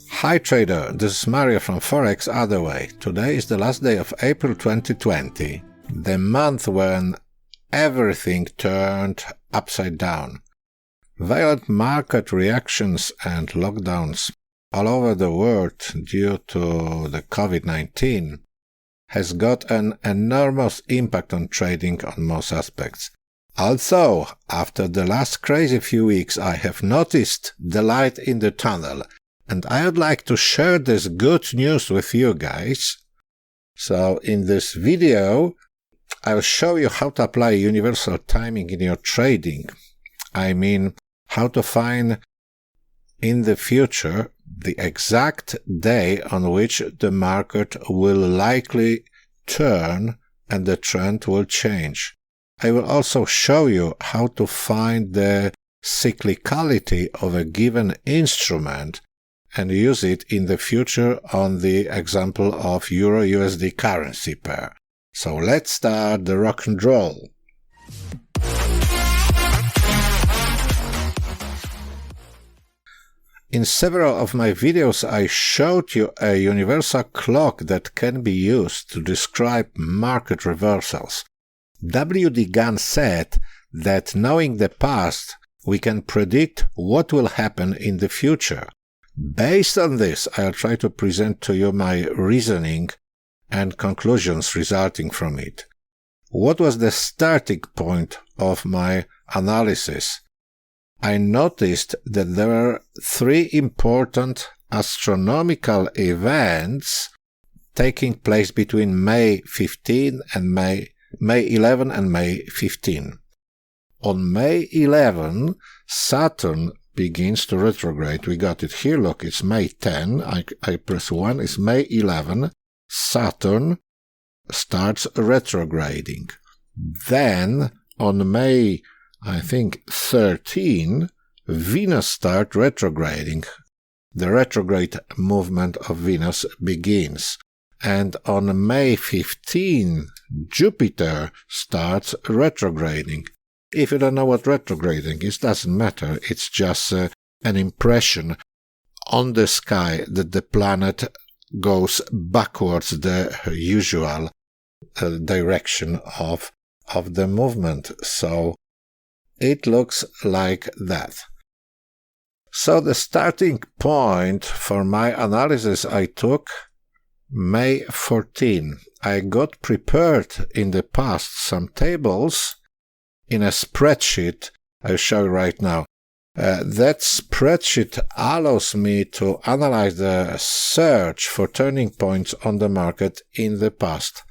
Hi trader, this is Mario from fxotherway. Today is the last day of April 2020, the month when everything turned upside down. Violent market reactions and lockdowns all over the world due to the COVID-19 has got an enormous impact on trading on most aspects. Also, after the last crazy few weeks, I have noticed the light in the tunnel, and I would like to share this good news with you guys. So in this video, I'll show you how to apply universal timing in your trading. I mean, how to find in the future the exact day on which the market will likely turn and the trend will change. I will also show you how to find the cyclicality of a given instrument and use it in the future on the example of Euro-USD currency pair. So let's start the rock and roll. In several of my videos I showed you a universal clock that can be used to describe market reversals. WD Gann said that knowing the past, we can predict what will happen in the future. Based on this, I'll try to present to you my reasoning and conclusions resulting from it. What was the starting point of my analysis? I noticed that there are three important astronomical events taking place between May 15 and May 11 and May 15. On May 11, Saturn begins to retrograde. We got it here. Look, it's May 10. I press 1. It's May 11. Saturn starts retrograding. Then on May, I think, 13, Venus starts retrograding. The retrograde movement of Venus begins. And on May 15, Jupiter starts retrograding. If you don't know what retrograding is, doesn't matter. It's just an impression on the sky that the planet goes backwards the usual direction of the movement. So it looks like that. So the starting point for my analysis I took May 14. I got prepared in the past some tables in a spreadsheet I'll show you right now. That spreadsheet allows me to analyze the search for turning points on the market in the past.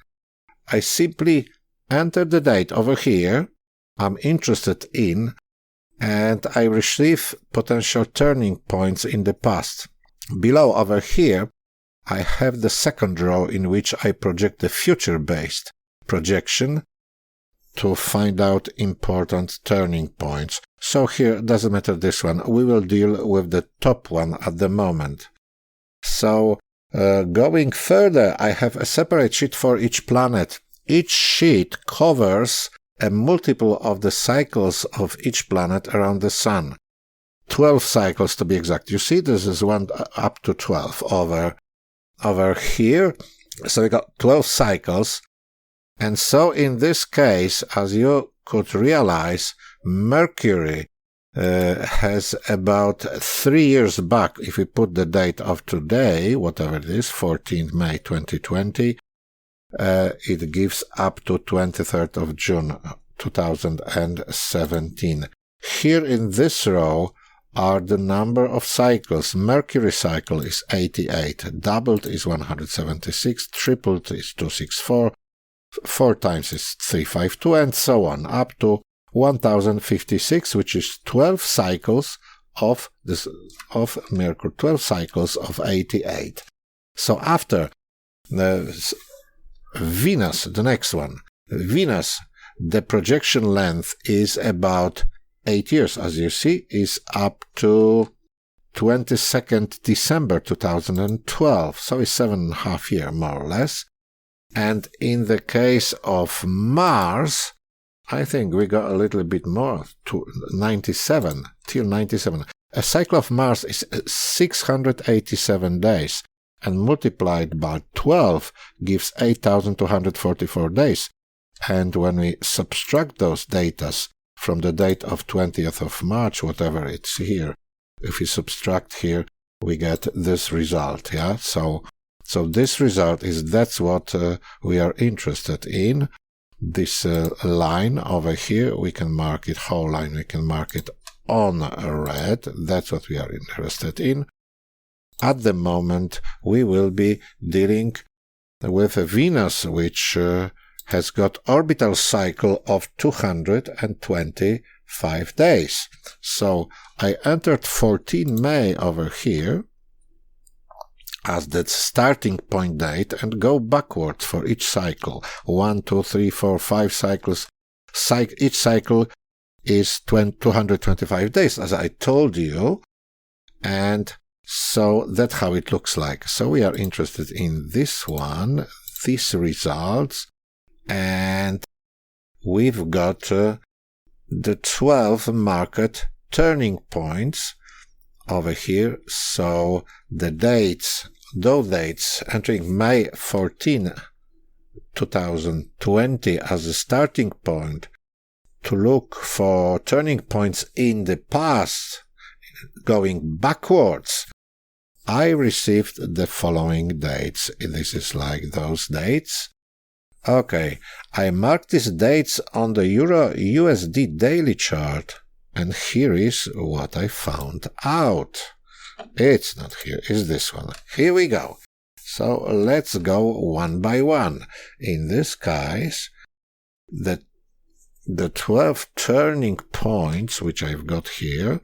I simply enter the date over here I'm interested in, and I receive potential turning points in the past. Below over here, I have the second row in which I project the future-based projection to find out important turning points. So here, doesn't matter this one, we will deal with the top one at the moment. So, going further, I have a separate sheet for each planet. Each sheet covers a multiple of the cycles of each planet around the Sun. 12 cycles to be exact. You see, this is one up to 12 over here. So we got 12 cycles. And so in this case, as you could realize, Mercury has about 3 years back, if we put the date of today, whatever it is, 14th May 2020, it gives up to 23rd of June 2017. Here in this row are the number of cycles. Mercury cycle is 88, doubled is 176, tripled is 264, 4 times is 352, and so on, up to 1056, which is 12 cycles of Mercury, 12 cycles of 88. So after Venus, the next one, Venus, the projection length is about 8 years, as you see, is up to 22nd December 2012, so it's 7.5 years more or less. And in the case of Mars, I think we got a little bit more, to 97, till 97. A cycle of Mars is 687 days, and multiplied by 12 gives 8,244 days. And when we subtract those datas from the date of 20th of March, whatever it's here, if we subtract here, we get this result, yeah? So this result is, that's what we are interested in. This line over here, we can mark it, whole line, we can mark it on red. That's what we are interested in. At the moment, we will be dealing with a Venus which has got orbital cycle of 225 days. So I entered 14 May over here as that starting point date and go backwards for each cycle. 1, 2, 3, 4, 5 cycles. Each cycle is 225 days, as I told you. And so that's how it looks like. So we are interested in this one, these results, and we've got the 12 market turning points over here. So the dates, those dates entering May 14, 2020 as a starting point to look for turning points in the past, going backwards, I received the following dates. This is like those dates. Okay, I marked these dates on the Euro USD daily chart, and here is what I found out. It's not here, it's this one. Here we go. So let's go one by one. In this case, the 12 turning points which I've got here,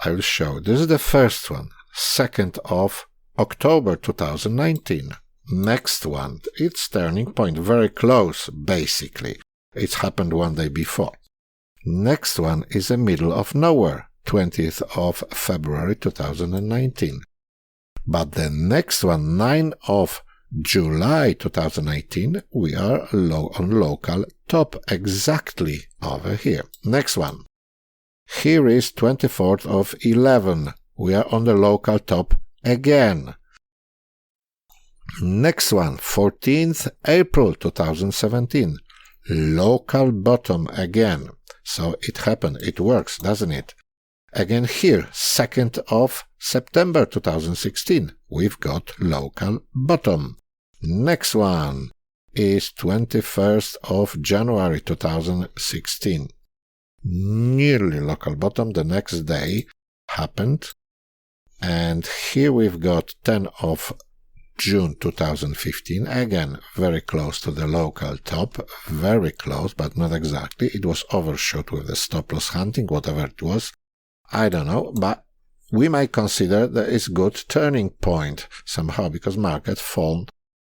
I will show. This is the first one, 2nd of October 2019. Next one, it's turning point, very close, basically. It's happened one day before. Next one is the middle of nowhere, 20th of February 2019. But the next one, 9th of July 2018, we are on local top, exactly over here. Next one. Here is 24th of 11. We are on the local top again. Next one, 14th April 2017. Local bottom again. So it happened. It works, doesn't it? Again here, 2nd of September 2016. We've got local bottom. Next one is 21st of January 2016. Nearly local bottom. The next day happened. And here we've got 10 of June 2015, again very close to the local top, very close, but not exactly. It was overshot with the stop loss hunting, whatever it was. I don't know, but we might consider that it's good turning point somehow, because market fallen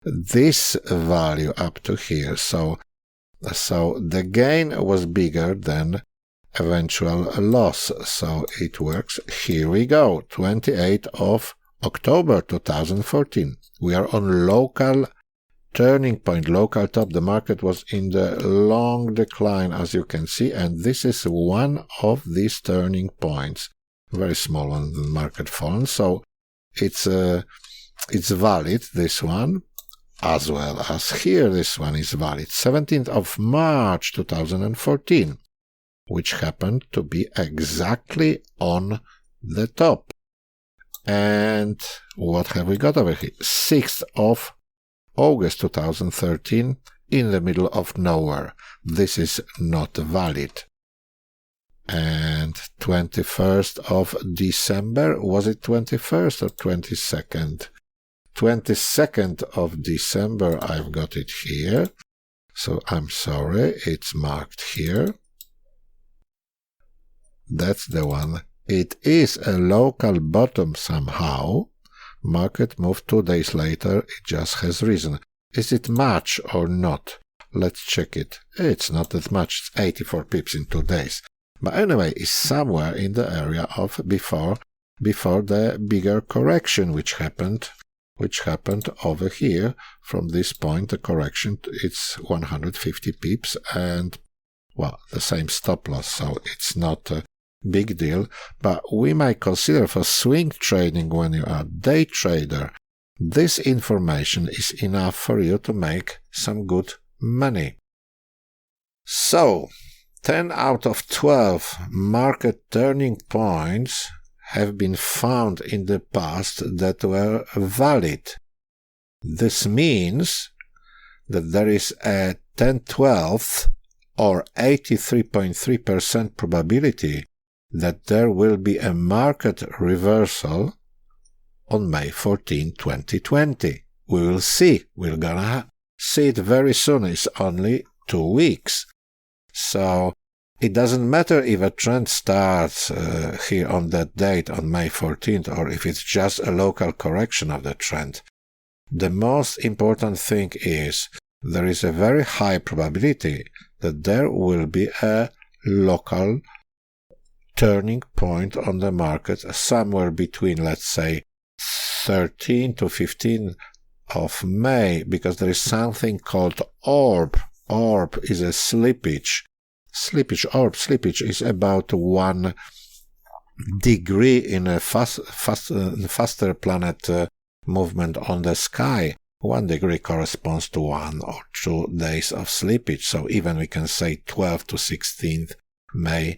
this value up to here. So the gain was bigger than eventual loss. So it works. Here we go, 28th of October 2014. We are on local turning point, local top. The market was in the long decline, as you can see, and this is one of these turning points. Very small one, the market fallen. So it's valid, this one, as well as here, this one is valid. 17th of March 2014, which happened to be exactly on the top. And what have we got over here? 6th of August 2013, in the middle of nowhere. This is not valid. And 21st of December, was it 21st or 22nd? 22nd of December, I've got it here. So I'm sorry, it's marked here. That's the one. It is a local bottom somehow. Market moved 2 days later. It just has risen. Is it much or not? Let's check it. It's not that much. It's 84 pips in 2 days. But anyway, it's somewhere in the area of before the bigger correction which happened over here. From this point, the correction, it's 150 pips and, well, the same stop loss. So it's not big deal, but we might consider for swing trading when you are a day trader, this information is enough for you to make some good money. So, 10 out of 12 market turning points have been found in the past that were valid. This means that there is a 10/12th or 83.3% probability that there will be a market reversal on May 14, 2020. We will see. We're gonna see it very soon. It's only 2 weeks. So it doesn't matter if a trend starts here on that date on May 14th or if it's just a local correction of the trend. The most important thing is there is a very high probability that there will be a local turning point on the market somewhere between, let's say, 13 to 15 of May, because there is something called orb. Orb is a slippage. Slippage is about 1 degree in a faster planet movement on the sky. 1 degree corresponds to 1 or 2 days of slippage. So even we can say 12 to 16th May.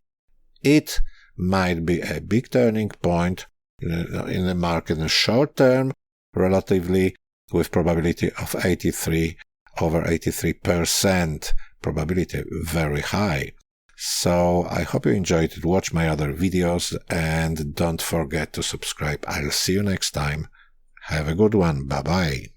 It might be a big turning point in the market in the short term, relatively, with probability of 83% probability, very high. So I hope you enjoyed it. Watch my other videos and don't forget to subscribe. I'll see you next time. Have a good one. Bye bye.